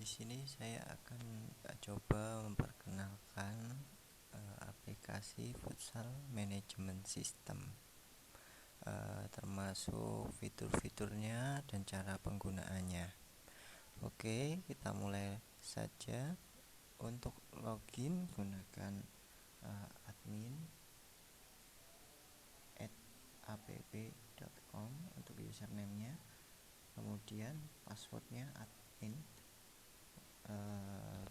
Di sini saya akan coba memperkenalkan aplikasi Futsal Management System, termasuk fitur-fiturnya dan cara penggunaannya. Oke, kita mulai saja. Untuk login gunakan admin @app.com untuk username-nya, kemudian passwordnya admin.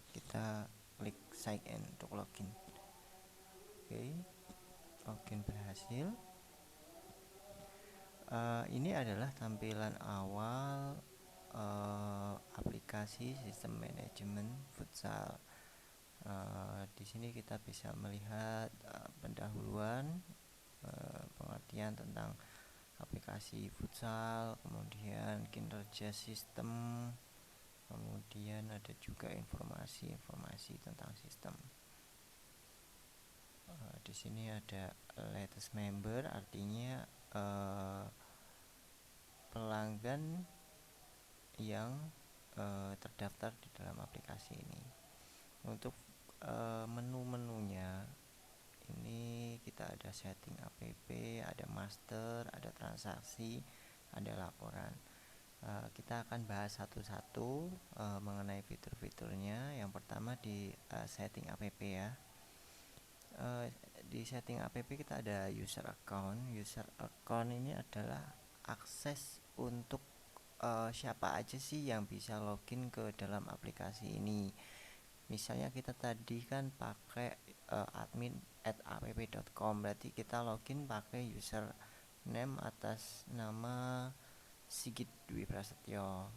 Kita klik sign in untuk login. Oke, login berhasil. Ini adalah tampilan awal aplikasi sistem manajemen futsal. Di sini kita bisa melihat pendahuluan, pengertian tentang aplikasi futsal, kemudian kinerja sistem, kemudian ada juga informasi tentang sistem. Di sini ada latest member, artinya pelanggan yang terdaftar di dalam aplikasi ini. Untuk menu-menunya ini kita ada setting app, ada master, ada transaksi, ada laporan. Kita akan bahas satu-satu mengenai fitur-fiturnya. Yang pertama di setting app ya. Di setting app kita ada user account. User account ini adalah akses untuk siapa aja sih yang bisa login ke dalam aplikasi ini. Misalnya kita tadi kan pakai admin @app.com, berarti kita login pakai username atas nama Sigit Dwi Prasetyo.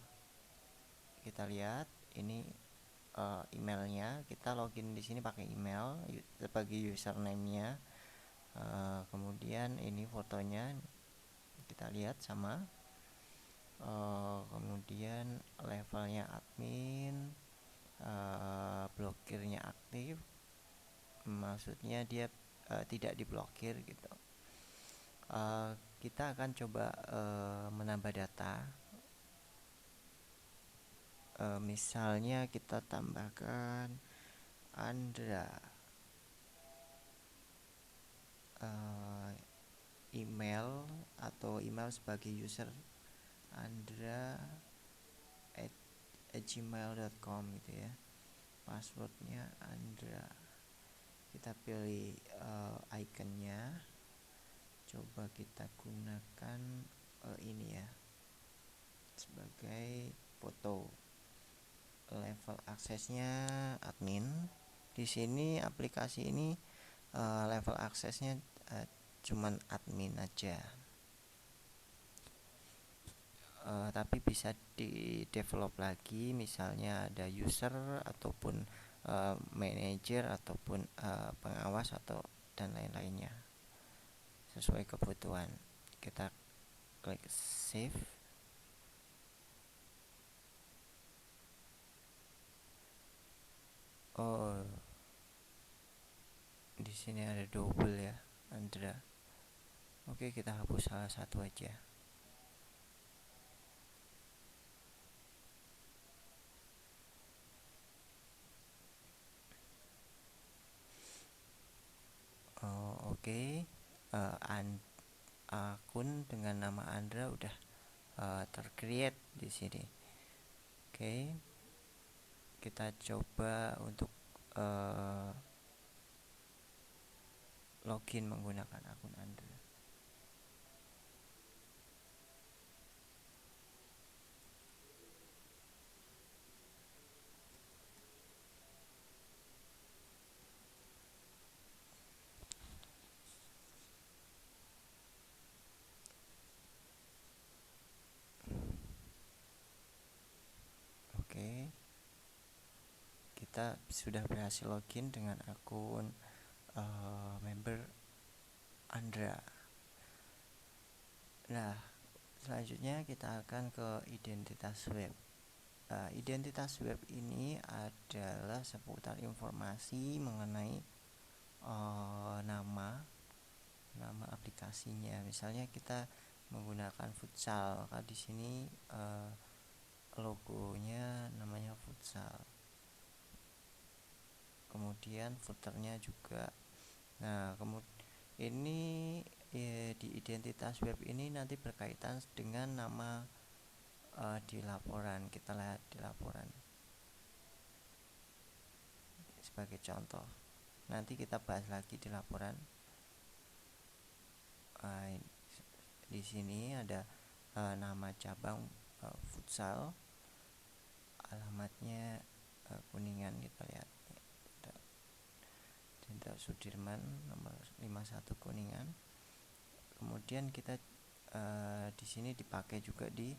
Kita lihat ini emailnya, kita login di sini pakai email sebagai username-nya. Kemudian ini fotonya kita lihat sama. Kemudian levelnya admin, blokirnya aktif, maksudnya dia tidak diblokir gitu. Kita akan coba menambah data. Misalnya kita tambahkan Andra, email atau email sebagai user andra@gmail.com gitu ya. Passwordnya Andra. Kita pilih iconnya, coba kita gunakan ini ya sebagai foto. Level aksesnya admin. Di sini aplikasi ini level aksesnya cuman admin aja. Tapi bisa di develop lagi, misalnya ada user ataupun manager ataupun pengawas atau dan lain-lainnya sesuai kebutuhan. Kita klik save. Di sini ada double ya, Andra. Oke, kita hapus salah satu aja. Oke. Akun dengan nama Andra udah tercreate di sini. Oke. Kita coba untuk login menggunakan akun Andra. Oke. Kita sudah berhasil login dengan akun member Andra. Nah, selanjutnya kita akan ke identitas web. Identitas web ini adalah seputar informasi mengenai nama aplikasinya. Misalnya kita menggunakan futsal, maka di sini logonya namanya futsal. Kemudian footernya juga. Nah, ini di identitas web ini nanti berkaitan dengan nama di laporan. Kita lihat di laporan sebagai contoh. Nanti kita bahas lagi di laporan. Di sini ada nama cabang futsal, alamatnya Kuningan. Kita lihat Jenderal Sudirman nomor 51 Kuningan. Kemudian kita di sini dipakai juga di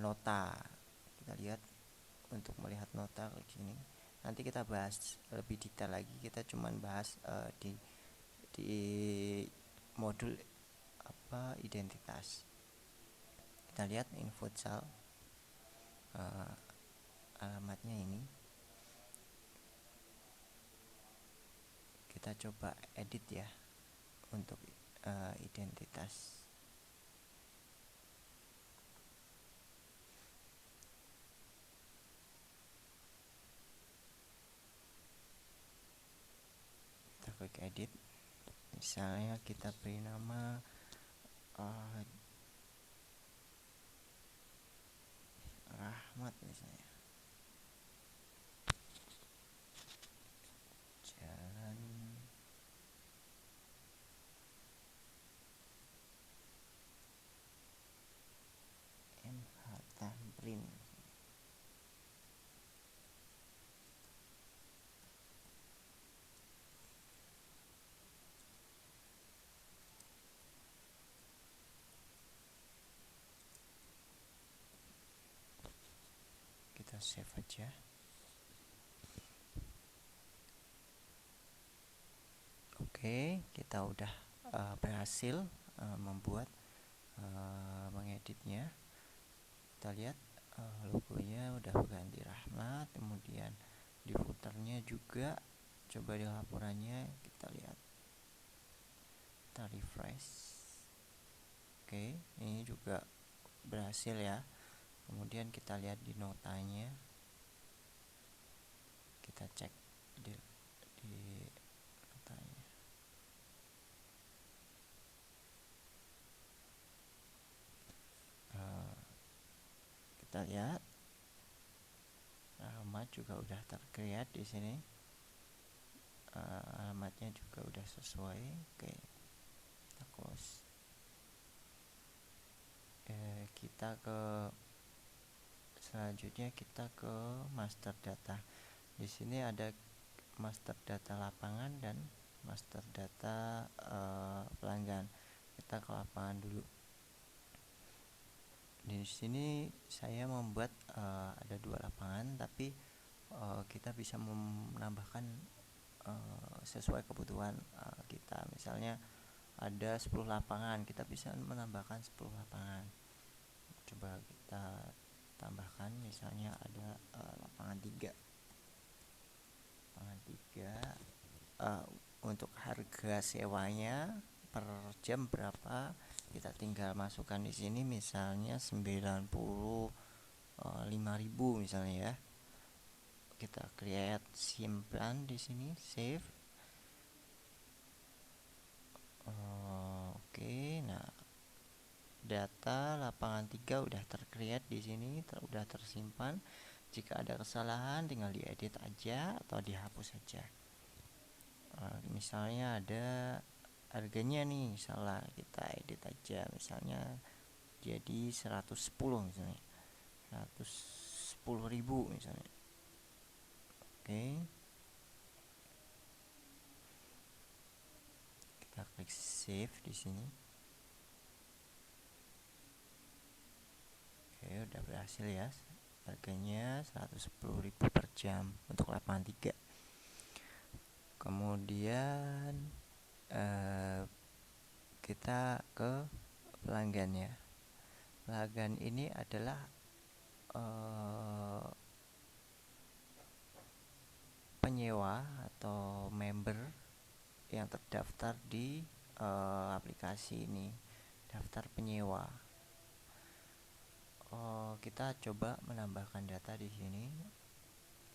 nota. Kita lihat untuk melihat nota kayak gini. Nanti kita bahas lebih detail lagi. Kita cuman bahas di modul identitas. Kita lihat ini futsal, alamatnya ini. Kita coba edit ya untuk identitas. Kita klik edit. Misalnya kita beri nama Rahmat misalnya. Jalan MH Tamrin. Kita save aja. Oke, kita udah berhasil membuat mengeditnya. Kita lihat logonya udah ganti Rahmat. Kemudian di footernya juga, coba di laporannya kita lihat, kita refresh. Oke, ini juga berhasil ya. Kemudian kita lihat di notanya, kita cek di notanya. Kita lihat alamat juga udah tercreate di sini. Alamatnya juga udah sesuai. Oke, kita close. Kita ke selanjutnya, kita ke master data. Di sini ada master data lapangan dan master data pelanggan. Kita ke lapangan dulu. Di sini saya membuat ada 2 lapangan, tapi kita bisa menambahkan sesuai kebutuhan kita. Misalnya ada 10 lapangan, kita bisa menambahkan 10 lapangan. Coba kita tambahkan, misalnya ada lapangan 3. Lapangan 3 untuk harga sewanya per jam berapa, kita tinggal masukkan di sini, misalnya 95.000 misalnya ya. Kita create simpan di sini, save. Oke, nah data lapangan 3 udah tercreate di sini, udah tersimpan. Jika ada kesalahan tinggal diedit aja atau dihapus saja. Misalnya ada harganya nih salah, kita edit aja, misalnya jadi 110 misalnya, 110.000 misalnya. Oke, kita klik save di sini. Oke, udah berhasil ya. Harganya 110.000 per jam untuk lapangan 3. Kemudian kita ke pelanggan ya. Pelanggan ini adalah penyewa atau member yang terdaftar di aplikasi ini, daftar penyewa. Kita coba menambahkan data di sini.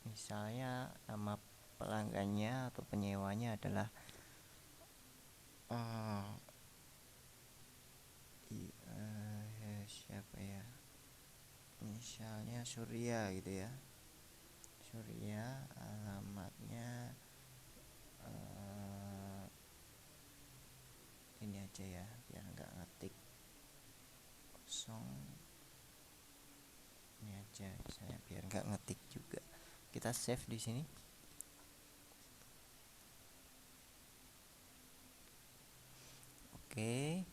Misalnya nama pelanggannya atau penyewanya adalah siapa ya, misalnya Surya gitu ya. Surya, alamatnya ini aja ya, biar nggak ngetik kosong. Ini aja misalnya, biar nggak ngetik juga. Kita save di sini. Oke,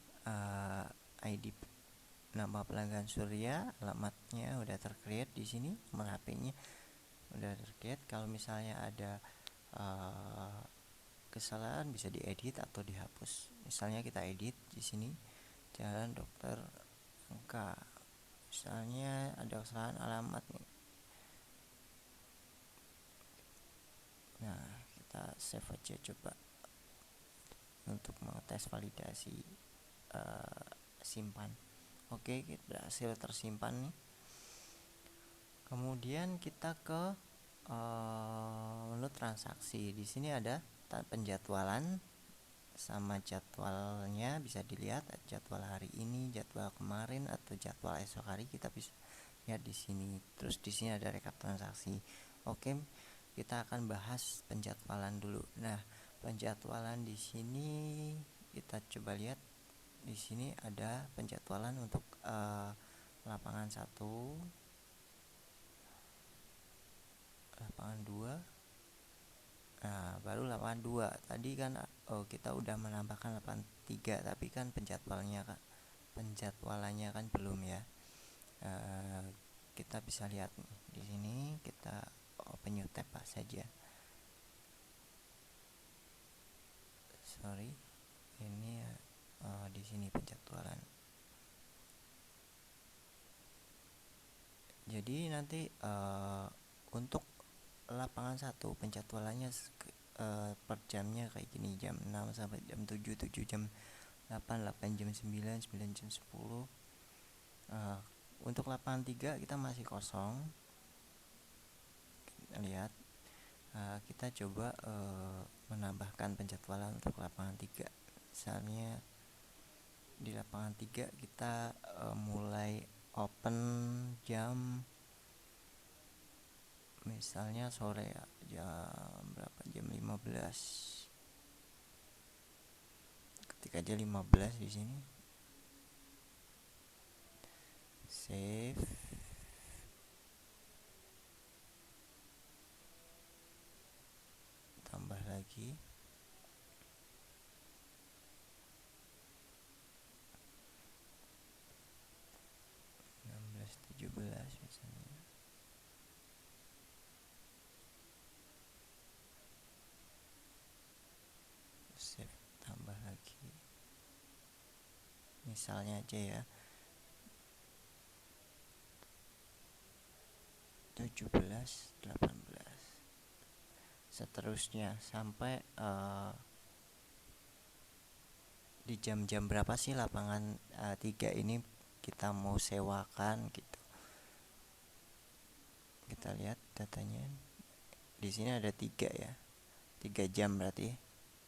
ID nama pelanggan Surya, alamatnya udah tercreate di sini, nomor HP-nya udah tercreate. Kalau misalnya ada kesalahan bisa diedit atau dihapus. Misalnya kita edit di sini, Jalan Dokter Angka. Misalnya ada kesalahan alamat nih. Nah, kita save aja coba untuk mengetes validasi simpan. Oke, berhasil tersimpan nih. Kemudian kita ke menu transaksi. Di sini ada penjadwalan sama jadwalnya, bisa dilihat jadwal hari ini, jadwal kemarin atau jadwal esok hari, kita bisa lihat di sini. Terus di sini ada rekap transaksi. Oke, kita akan bahas penjadwalan dulu. Nah, penjadwalan di sini kita coba lihat. Di sini ada penjadwalan untuk lapangan 1, lapangan 2. Nah, baru lapangan 2. Tadi kan kita udah menambahkan lapangan 3, tapi kan penjadwalannya kan belum ya. Kita bisa lihat nih, di sini kita open new tab saja. Sorry, ini di sini penjadwalan. Jadi nanti untuk lapangan 1 penjadwalannya per jamnya kayak gini, jam 6 sampai jam 7, 7 jam 8, 8 jam 9, 9 jam 10. Untuk lapangan 3 kita masih kosong. Kita lihat, kita coba menambahkan penjadwalan untuk lapangan 3. Misalnya di lapangan 3 kita mulai open jam, misalnya sore ya, jam berapa, jam 15. Ketik aja 15 di sini, save. Tambah lagi, misalnya. Save, tambah lagi. Misalnya aja ya, 17, 18. Seterusnya sampai di jam-jam berapa sih lapangan 3 ini kita mau sewakan gitu. Kita lihat datanya. Di sini ada 3 ya. 3 jam berarti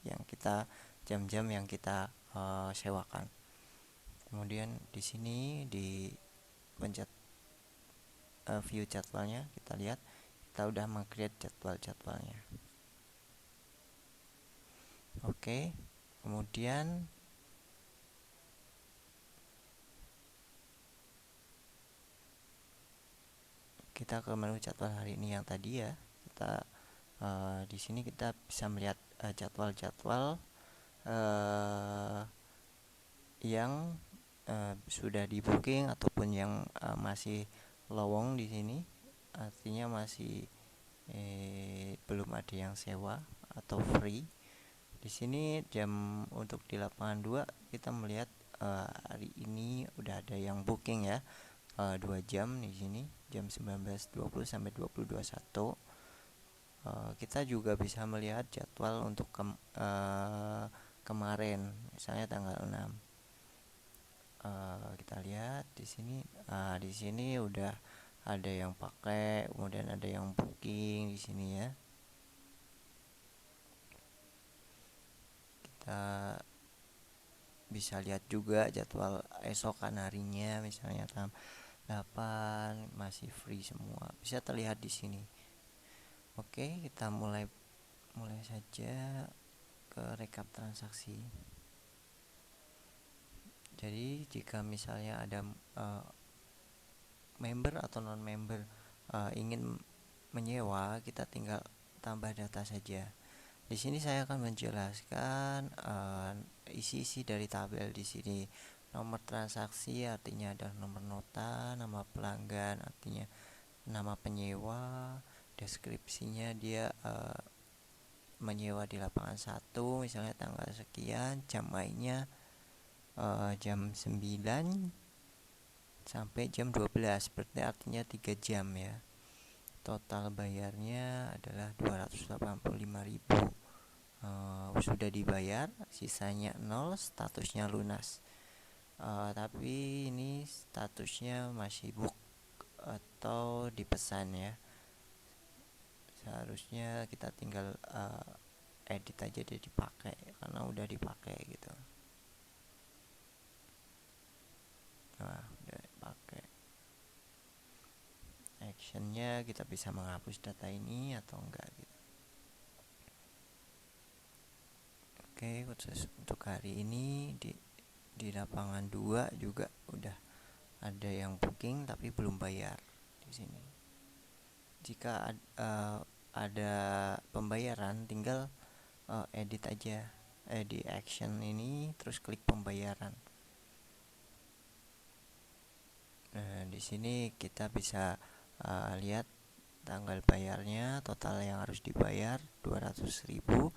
yang kita, jam-jam yang kita sewakan. Kemudian di sini di pencet view jadwalnya, kita lihat kita udah meng-create jadwal-jadwalnya. Oke, kemudian kita ke menu jadwal hari ini yang tadi ya. Kita di sini kita bisa melihat jadwal-jadwal yang sudah di booking ataupun yang masih lowong di sini, artinya masih belum ada yang sewa atau free. Di sini jam untuk di lapangan 2 kita melihat hari ini udah ada yang booking ya, 2 jam di sini, jam 19.20 sampai 20.21. Kita juga bisa melihat jadwal untuk kemarin, misalnya tanggal 6. Kita lihat di sini, di sini udah ada yang pakai, kemudian ada yang booking di sini ya. Kita bisa lihat juga jadwal esokan harinya, misalnya tanggal 8 masih free semua, bisa terlihat di sini. Oke, kita mulai saja ke rekap transaksi. Jadi jika misalnya ada member atau non member ingin menyewa, kita tinggal tambah data saja. Di sini saya akan menjelaskan isi-isi dari tabel di sini. Nomor transaksi artinya adalah nomor nota, nama pelanggan artinya nama penyewa, deskripsinya dia menyewa di lapangan 1 misalnya tanggal sekian, jam mainnya jam 9 sampai jam 12, berarti artinya 3 jam ya. Total bayarnya adalah 285.000. Sudah dibayar, sisanya 0, statusnya lunas. Tapi ini statusnya masih book atau dipesan ya. Seharusnya kita tinggal edit aja dia dipakai karena udah dipakai gitu. Nah, udah dipakai. Actionnya kita bisa menghapus data ini atau enggak gitu. Oke, khusus untuk hari ini di lapangan 2 juga udah ada yang booking tapi belum bayar di sini. Jika ada pembayaran, tinggal edit aja di action ini, terus klik pembayaran. Nah, di sini kita bisa lihat tanggal bayarnya, total yang harus dibayar 200.000.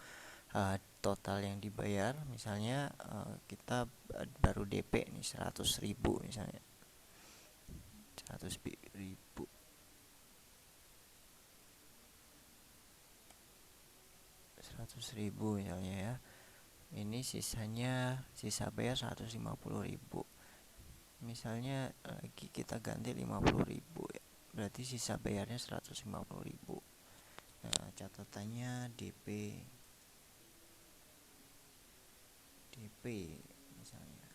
Total yang dibayar misalnya kita baru DP nih 100.000 misalnya, 100.000 misalnya ya. Ini sisa bayar 150.000. Misalnya lagi kita ganti 50.000 ya, berarti sisa bayarnya 150.000. Nah, catatannya DP misalnya.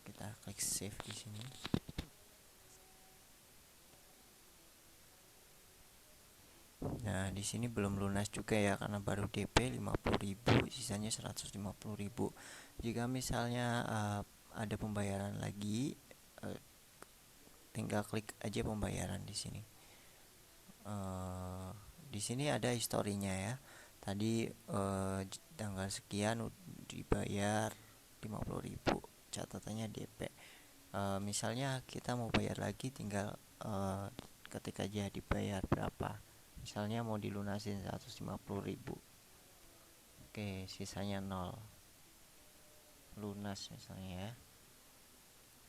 Kita klik save di sini. Nah, di sini belum lunas juga ya karena baru DP 50.000, sisanya 150.000. Jika misalnya ada pembayaran lagi, tinggal klik aja pembayaran di sini. Di sini ada historinya ya. Tadi tanggal sekian dibayar 50.000, catatannya DP. Misalnya kita mau bayar lagi, tinggal ketik aja dibayar berapa. Misalnya mau dilunasin 150.000. Oke, sisanya 0. Lunas misalnya ya.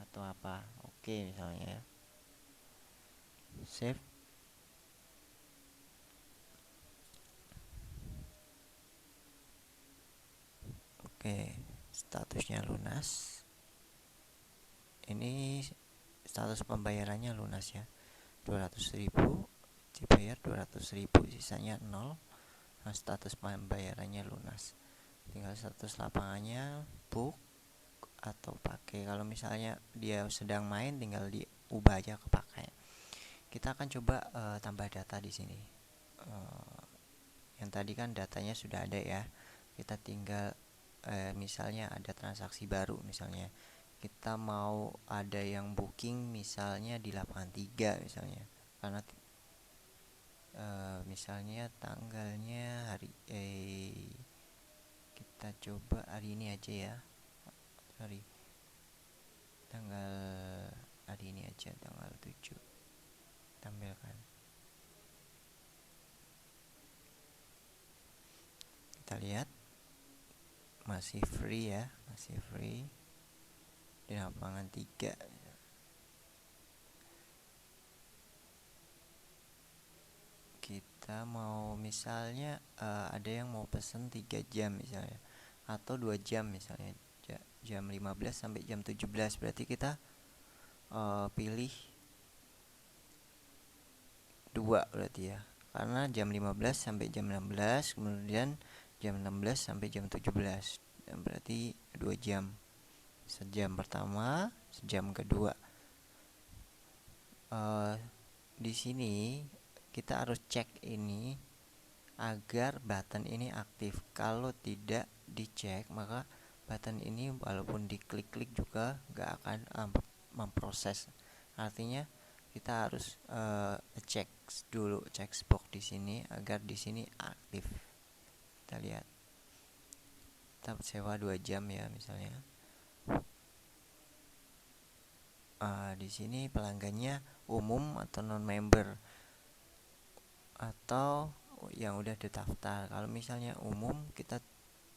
Atau apa. Oke misalnya ya. Save. Oke, statusnya lunas. Ini status pembayarannya lunas ya. 200.000 dibayar 200.000, sisanya 0. Nah, status pembayarannya lunas. Tinggal status lapangannya book atau pakai. Kalau misalnya dia sedang main, tinggal diubah aja ke pakai. Kita akan coba tambah data di sini. Yang tadi kan datanya sudah ada ya. Kita tinggal misalnya ada transaksi baru, misalnya kita mau ada yang booking misalnya di lapangan 3 misalnya, karena misalnya tanggalnya kita coba hari ini aja ya. Tanggal hari ini aja, tanggal 7 tampilkan. Kita lihat masih free ya, masih free di lapangan 3. Kita mau misalnya ada yang mau pesen 3 jam misalnya, atau 2 jam misalnya, jam 15 sampai jam 17, berarti kita pilih kedua berarti ya, karena jam 15 sampai jam 16, kemudian jam 16 sampai jam 17. Berarti 2 jam. Sejam pertama, sejam kedua. Di sini kita harus cek ini agar button ini aktif. Kalau tidak dicek, maka button ini walaupun diklik-klik juga nggak akan memproses. Artinya kita harus cek dulu checkbox di sini agar di sini aktif. Kita lihat. Kita sewa 2 jam ya misalnya. Di sini pelanggannya umum atau non member atau yang udah terdaftar. Kalau misalnya umum kita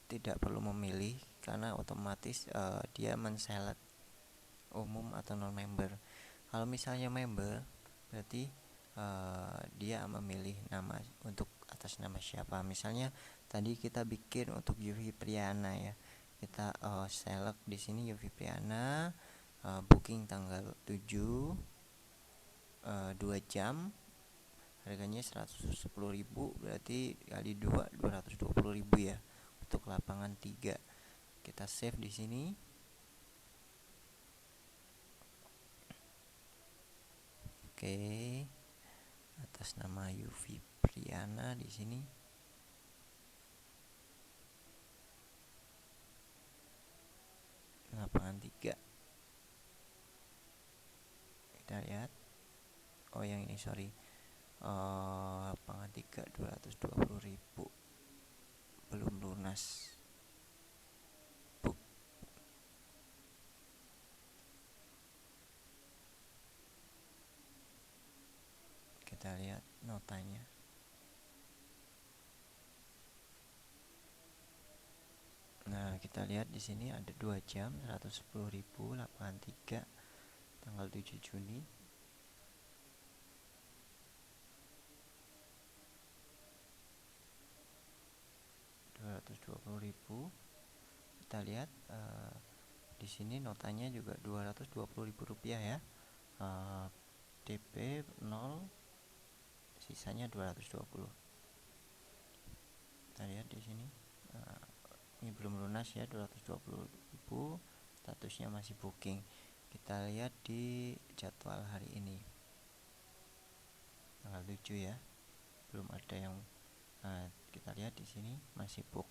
tidak perlu memilih karena otomatis dia men-select umum atau non member. Kalau misalnya member berarti dia memilih nama untuk atas nama siapa. Misalnya tadi kita bikin untuk Yuvi Priana ya, kita select di sini Yuvi Priana, booking tanggal 7, 2 jam, harganya 110.000, berarti kali 2 220.000 ya untuk lapangan 3. Kita save di sini. Oke. Atas nama Yuvi Priana di sini. Lapangan 3. Kita lihat. Oh yang ini sorry. Lapangan 3 220.000 belum lunas. Book. Kita lihat notanya. Nah, kita lihat di sini ada 2 jam 110.000 lapangan 3 tanggal 7 Juni. Rp220.000. Kita lihat di sini notanya juga Rp220.000 ya. DP 0, sisanya 220. Kita lihat di sini. Ini belum lunas ya, 220.000, statusnya masih booking. Kita lihat di jadwal hari ini tanggal 7 ya, belum ada yang kita lihat di sini masih book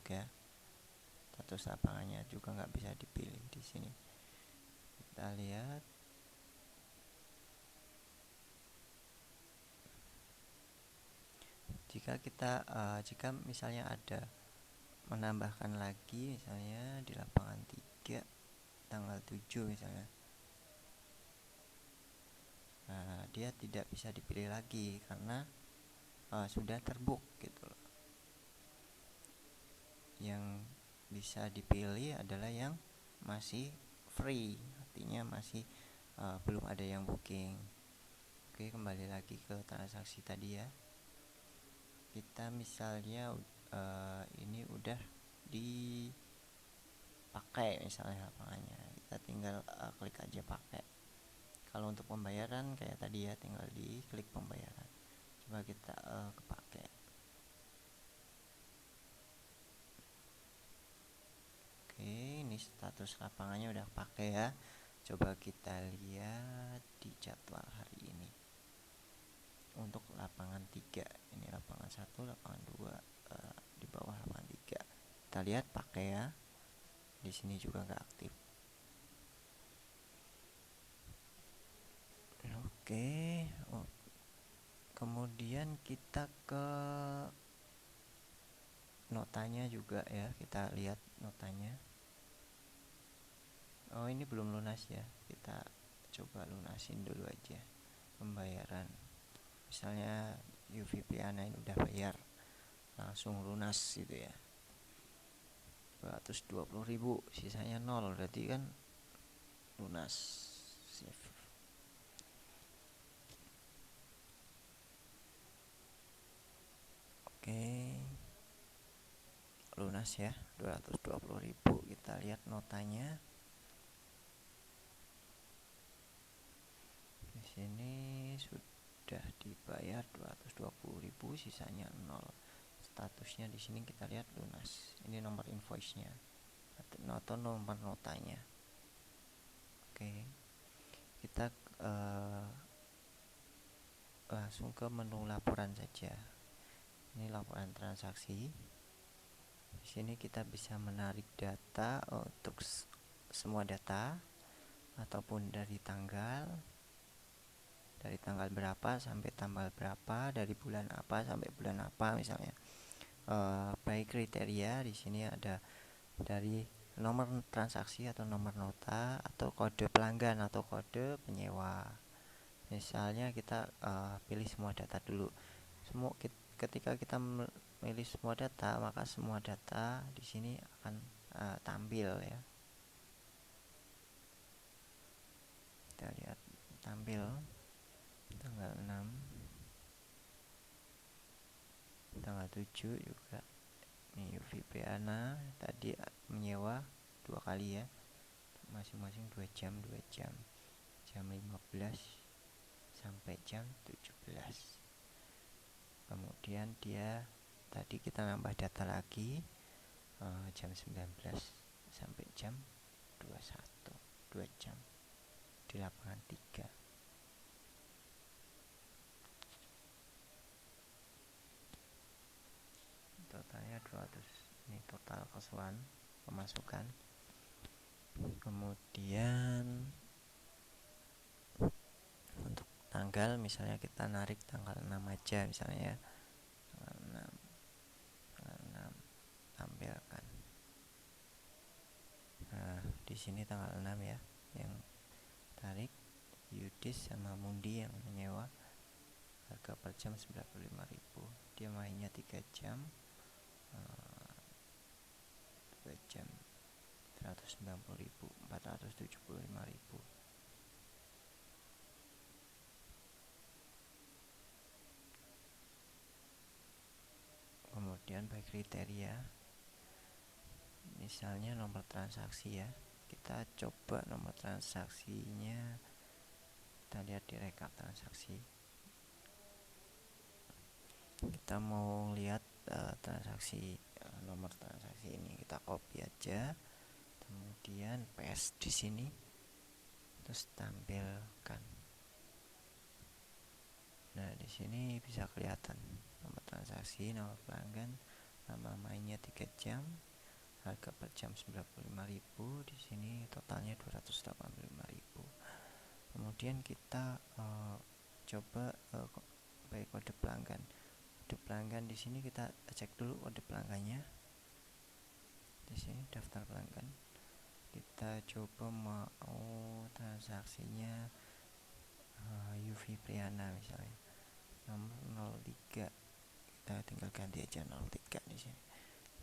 ya. Status lapangannya juga nggak bisa dipilih di sini. Kita lihat jika misalnya ada menambahkan lagi misalnya di lapangan 3 tanggal 7 misalnya, dia tidak bisa dipilih lagi karena sudah terbook gitu loh. Yang bisa dipilih adalah yang masih free, artinya masih belum ada yang booking. Oke, kembali lagi ke transaksi tadi ya. Kita misalnya ini udah dipakai misalnya lapangannya, kita tinggal klik aja pakai. Kalau untuk pembayaran kayak tadi ya, tinggal di klik pembayaran. Coba kita kepake. Oke, ini status lapangannya udah pakai ya. Coba kita lihat di jadwal hari ini. Untuk lapangan 3, ini lapangan 1, lapangan 2, di bawah lapangan 3. Kita lihat pakai ya. Di sini juga nggak aktif. Oke. Kemudian kita ke notanya juga ya, kita lihat notanya. Oh ini belum lunas ya, kita coba lunasin dulu aja pembayaran. Misalnya Yuvi Priana ini udah bayar, langsung lunas gitu ya, 220.000, sisanya 0, berarti kan lunas. Save. Oke, lunas ya 220.000. Kita lihat notanya. sini sudah dibayar 220.000, sisanya 0. Statusnya di sini kita lihat lunas. Ini nomor invoice-nya atau nomor notanya. Oke, kita langsung ke menu laporan saja. Ini laporan transaksi. Di sini kita bisa menarik data untuk semua data, ataupun dari tanggal berapa sampai tanggal berapa, dari bulan apa sampai bulan apa misalnya. By kriteria di sini ada dari nomor transaksi atau nomor nota, atau kode pelanggan atau kode penyewa. Misalnya kita pilih semua data dulu. Ketika kita memilih semua data, maka semua data di sini akan tampil ya. Kita lihat tampil tanggal 6, tanggal 7 juga. Ini UV Priana tadi menyewa 2 kali ya, masing-masing 2 jam, jam 15 sampai jam 17. Kemudian dia tadi kita nambah data lagi, jam 19 sampai jam 21, 2 jam di lapangan 3. Totalnya 200. Ini total keseluruhan pemasukan. Kemudian untuk tanggal, misalnya kita narik tanggal 6 aja misalnya ya. Tanggal 6 tampilkan. Nah, di sini tanggal 6 ya, yang tarik Yudis sama Mundi yang menyewa, harga per jam 95.000. Dia mainnya 3 jam, 2 jam 190.000, 475.000. Kemudian by kriteria, misalnya nomor transaksi ya, kita coba nomor transaksinya, kita lihat di rekap transaksi. Kita mau lihat transaksi, nomor transaksi ini kita copy aja, kemudian paste di sini, terus tampilkan. Nah, di sini bisa kelihatan nomor transaksi, nomor pelanggan, lama mainnya 3 jam, harga per jam 95.000. Di sini totalnya 285.000. Kemudian kita coba by kode pelanggan. Kode pelanggan di sini kita cek dulu kode pelanggannya. Di sini daftar pelanggan. Kita coba mau transaksinya UV Priana misalnya, nomor 03. Kita tinggal ganti aja 03 di sini.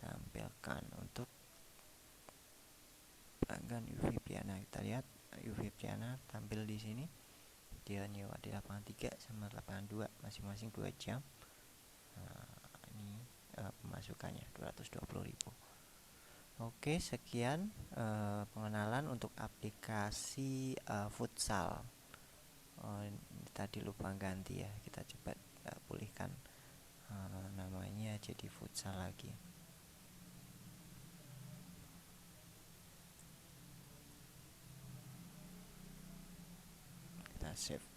Tampilkan untuk pelanggan UV Priana. Kita lihat UV Priana tampil di sini. Dia nyewa di lapangan 3 sama lapangan 2, masing-masing 2 jam. Ini pemasukannya 220.000. Oke, sekian pengenalan untuk aplikasi futsal. Tadi lupa ganti ya, kita coba pulihkan namanya jadi futsal lagi. Kita save.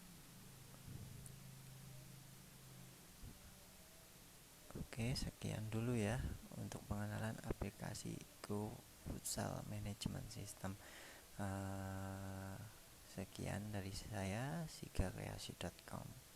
Oke, sekian dulu ya untuk pengenalan aplikasi Go Futsal Management System. Sekian dari saya, sigakreasi.com.